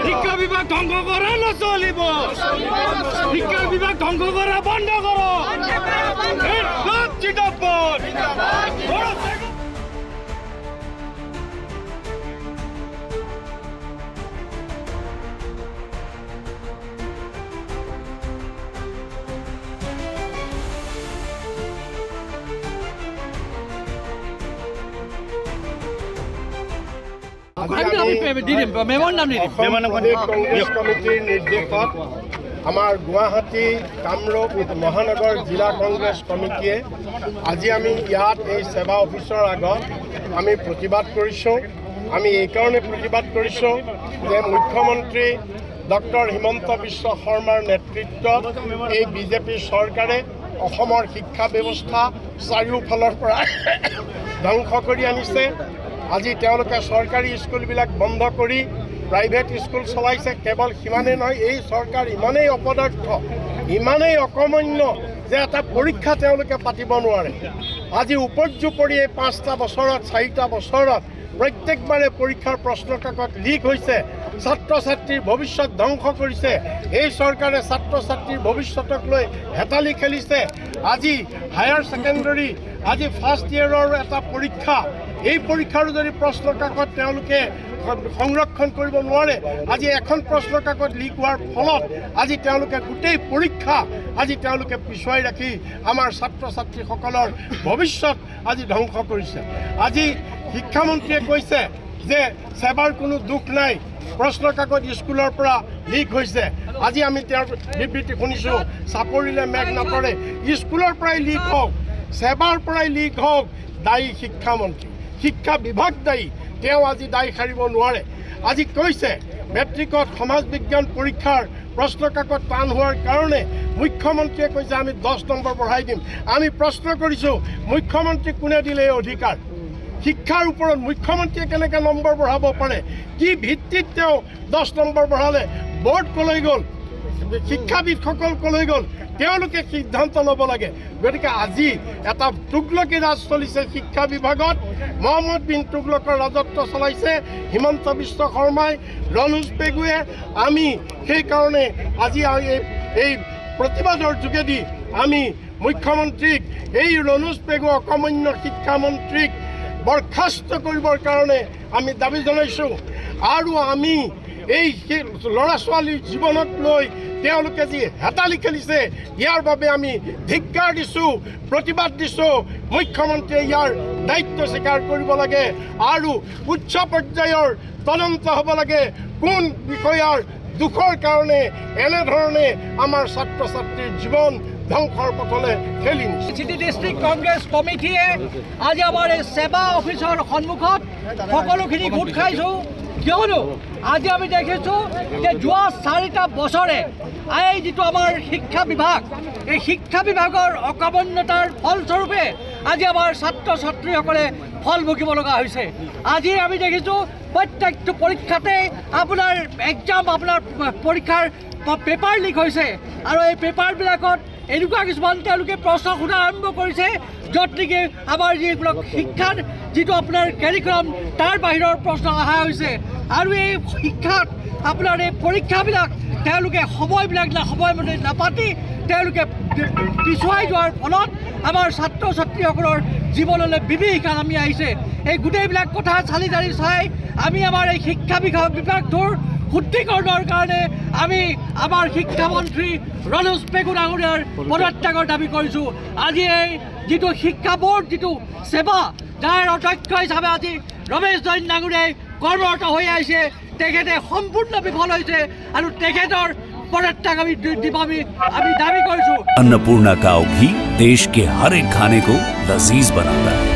শিক্ষা বিভাগ ধ্বংস কৰা নচলিব শিক্ষা বিভাগ ধ্বংস কৰা বন্ধ কৰো কংগ্ৰেছ কমিটিৰ নিৰ্দেশত আমাৰ গুৱাহাটী কামৰূপ মহানগৰ জিলা কংগ্ৰেছ কমিটিয়ে আজি আমি ইয়াত এই সেৱা অফিচৰ আগত আমি প্ৰতিবাদ কৰিছোঁ। আমি এই কাৰণে প্ৰতিবাদ কৰিছোঁ যে মুখ্যমন্ত্ৰী ডক্টৰ হিমন্ত বিশ্ব শৰ্মাৰ নেতৃত্বত এই বিজেপি চৰকাৰে অসমৰ শিক্ষা ব্যৱস্থা চাৰিওফালৰ পৰা ধ্বংস কৰি আনিছে। আজি তেওঁলোকে চৰকাৰী স্কুলবিলাক বন্ধ কৰি প্ৰাইভেট স্কুল চলাইছে। কেৱল সিমানেই নহয়, এই চৰকাৰ ইমানেই অপদাৰ্থ, ইমানেই অকৰ্মণ্য যে এটা পৰীক্ষা তেওঁলোকে পাতিব নোৱাৰে। আজি উপৰ্যুপৰি এই 5টা বছৰত 4টা বছৰত প্ৰত্যেকবাৰে পৰীক্ষাৰ প্ৰশ্ন কাকত লিক হৈছে, ছাত্ৰ ছাত্ৰীৰ ভৱিষ্যত ধ্বংস কৰিছে। এই চৰকাৰে ছাত্ৰ ছাত্ৰীৰ ভৱিষ্যতক লৈ হেতালি খেলিছে। আজি হায়াৰ ছেকেণ্ডেৰী আজি ফাৰ্ষ্ট ইয়েৰৰ এটা পৰীক্ষা, এই পৰীক্ষাৰো যদি প্ৰশ্ন কাকত তেওঁলোকে সংৰক্ষণ কৰিব নোৱাৰে, আজি এখন প্ৰশ্ন কাকত লিক হোৱাৰ ফলত আজি তেওঁলোকে গোটেই পৰীক্ষা আজি তেওঁলোকে পিছুৱাই ৰাখি আমাৰ ছাত্ৰ ছাত্ৰীসকলৰ ভৱিষ্যত আজি ধ্বংস কৰিছে। আজি শিক্ষামন্ত্ৰীয়ে কৈছে যে সেৱাৰ কোনো দুখ নাই, প্ৰশ্ন কাকত স্কুলৰ পৰা লিক হৈছে। আজি আমি তেওঁৰ বিবৃতি শুনিছোঁ, চাপৰিলে মেঘ নপৰে, স্কুলৰ পৰাই লিক হওক, সেৱাৰ পৰাই লিক হওক, দায়ী শিক্ষামন্ত্ৰী, শিক্ষা বিভাগ দায়ী। তেওঁ আজি দায় সাৰিব নোৱাৰে। আজি কৈছে মেট্ৰিকত সমাজ বিজ্ঞান পৰীক্ষাৰ প্ৰশ্ন কাকত টান হোৱাৰ কাৰণে মুখ্যমন্ত্ৰীয়ে কৈছে আমি 10 নম্বৰ বঢ়াই দিম। আমি প্ৰশ্ন কৰিছোঁ মুখ্যমন্ত্ৰী কোনে দিলে এই অধিকাৰ? শিক্ষাৰ ওপৰত মুখ্যমন্ত্ৰীয়ে কেনেকৈ নম্বৰ বঢ়াব পাৰে? কি ভিত্তিত তেওঁ 10 নম্বৰ বঢ়ালে? বোৰ্ড কলৈ গ'ল? শিক্ষাবিদসকল কলৈ গ'ল? তেওঁলোকে সিদ্ধান্ত ল'ব লাগে। গতিকে আজি এটা তুগলকী ৰাজ চলিছে শিক্ষা বিভাগত। মহম্মদ বিন তুগলকৰ ৰাজত্ব চলাইছে হিমন্ত বিশ্ব শৰ্মাই, ৰনোজ পেগুৱে। আমি সেইকাৰণে আজি এই প্ৰতিবাদৰ যোগেদি আমি মুখ্যমন্ত্ৰীক, এই ৰনোজ পেগু অকৰ্মণ্য শিক্ষামন্ত্ৰীক বৰখাস্ত কৰিবৰ কাৰণে আমি দাবী জনাইছোঁ। আৰু আমি এই ল'ৰা ছোৱালীৰ জীৱনক লৈ তেওঁলোকে যি হেতালি খেলিছে, ইয়াৰ বাবে আমি ধিক্কাৰ দিছোঁ, প্ৰতিবাদ দিছোঁ। মুখ্যমন্ত্ৰীয়ে ইয়াৰ দায়িত্ব স্বীকাৰ কৰিব লাগে আৰু উচ্চ পৰ্যায়ৰ তদন্ত হ'ব লাগে কোন বিষয়াৰ দুখৰ কাৰণে এনেধৰণে আমাৰ ছাত্ৰ ছাত্ৰীৰ জীৱন ধ্বংসৰ পথলৈ ঠেলি নিছে। চিটি ডিষ্ট্ৰিক্ট কংগ্ৰেছ কমিটিয়ে আজি আমাৰ এই সেৱা অফিচৰ সন্মুখত সকলোখিনি গোট খাইছোঁ। কিয়নো আজি আমি দেখিছোঁ যে যোৱা 4টা বছৰে এই যিটো আমাৰ শিক্ষা বিভাগ, এই শিক্ষা বিভাগৰ অকৰ্মণ্যতাৰ ফলস্বৰূপে আজি আমাৰ ছাত্ৰ ছাত্ৰীসকলে ফল ভুগিব লগা হৈছে। আজি আমি দেখিছোঁ প্ৰত্যেকটো পৰীক্ষাতে আপোনাৰ আপোনাৰ পৰীক্ষাৰ পেপাৰ লিক হৈছে আৰু এই পেপাৰবিলাকত এনেকুৱা কিছুমান তেওঁলোকে প্ৰশ্ন সোধা আৰম্ভ কৰিছে য'ত নেকি আমাৰ যিবিলাক শিক্ষাৰ যিটো আপোনাৰ কেৰিকুলাম তাৰ বাহিৰৰ প্ৰশ্ন অহা হৈছে। আৰু এই শিক্ষাত আপোনাৰ এই পৰীক্ষাবিলাক তেওঁলোকে সময়মতে নাপাতি তেওঁলোকে পিছুৱাই যোৱাৰ ফলত আমাৰ ছাত্ৰ ছাত্ৰীসকলৰ জীৱনলৈ বিভীষিকা নামি আহিছে। এই গোটেইবিলাক কথা চালি জাৰি চাই আমি আমাৰ এই শিক্ষা বিভাগটোৰ শুদ্ধিকৰণৰ কাৰণে আমি আমাৰ শিক্ষামন্ত্ৰী ৰনোজ পেগু ডাঙৰীয়াৰ পদত্যাগৰ দাবী কৰিছোঁ। আজি এই যিটো শিক্ষা বোৰ্ড যিটো সেৱা, যাৰ অধ্যক্ষ হিচাপে আজি ৰমেশ জৈন ডাঙৰীয়াই কৰ্মৰত হৈ আহিছে, তেখেতে সম্পূৰ্ণ বিফল হৈছে আৰু তেখেতৰ पदत्याग दावी करूँ। अन्नपूर्णा काव घी देश के हर एक खाने को लजीज बनाता है।